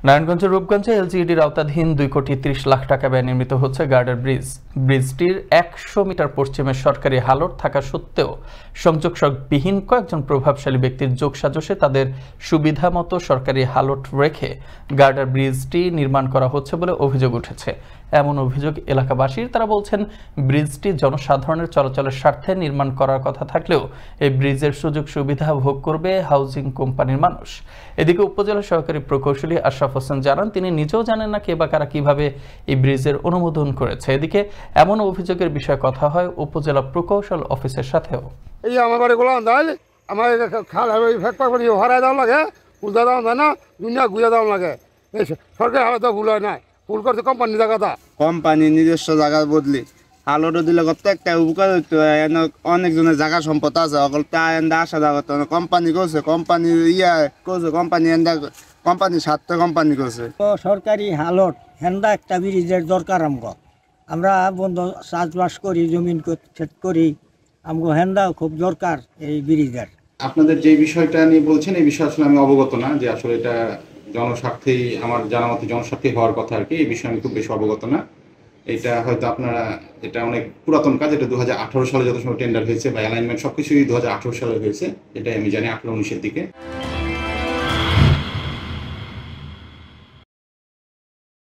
নারায়ণগঞ্জের রূপগঞ্জে এলজিইডির আওতাধীন 2,30,00,000 টাকা ব্যয়ে নির্মিত হচ্ছে গার্ডার ব্রিজ। ব্রিজটির 100 মিটার পশ্চিমে সরকারি হালট থাকা সত্ত্বেও সংযোগবিহীন কয়েকজন প্রভাবশালী ব্যক্তির যোগসাজশে তাদের সুবিধা মতো সরকারি হালট রেখে গার্ডার ব্রিজটি নির্মাণ করা হচ্ছে বলে অভিযোগ উঠেছে। এমন অভিযোগ এলাকাবাসীর। তারা বলছেন, ব্রিজটি জনসাধারণের চলাচলের স্বার্থে নির্মাণ করার কথা থাকলেও এই ব্রিজের সুযোগ সুবিধা ভোগ করবে হাউজিং কোম্পানির মানুষ। এদিকে উপজেলা সহকারী প্রকৌশলী আশরাফ হোসেন জানান, তিনি নিজেও জানেন না কে বা কারা কিভাবে এই ব্রিজের অনুমোদন করেছে। এদিকে এমন অভিযোগের বিষয়ে কথা হয় উপজেলা প্রকৌশল অফিসের সাথেও। এই আমার বাড়িগুলো আন্দাইলে আমার খাল ফ্যাক্টর করে হরাই দাও লাগে, উল্টা দাও যায় না, দুনিয়া ঘুরে দাও লাগে। সরকারি হালত ভুল হয় নাই, ভুল করছে কোম্পানি জায়গাটা। কোম্পানি নিজস্ব জায়গা বদলি হালটো দিলে কত একটা উপকার হইতো। অনেকজনের জায়গা সম্পদ আছে, অকল তা এন্দা আসা যাওয়া করতো না। কোম্পানি করছে, কোম্পানি করছে, কোম্পানি এন্দা কোম্পানি স্বার্থে কোম্পানি করছে। সরকারি হালট হেন্দা একটা ব্রিজের দরকার আমরা বন্ধ চাষবাস করি, জমিন ক্ষেত করি, আমগো হেন্দা খুব দরকার এই ব্রিজের। আপনাদের যে বিষয়টা নিয়ে বলছেন এই বিষয়ে আসলে আমি অবগত না, যে আসলে এটা জনস্বার্থেই, আমার জানা মতে জনস্বার্থেই হওয়ার কথা আর কি। এই বিষয়ে আমি খুব বেশি অবগত না। এটা হয়তো আপনারা, এটা অনেক পুরাতন কাজ। এটা 2018 সালে যত সময় টেন্ডার হয়েছে বা অ্যালাইনমেন্ট সবকিছুই 2018 সালে হয়েছে, এটাই আমি জানি, 18-19-এর দিকে।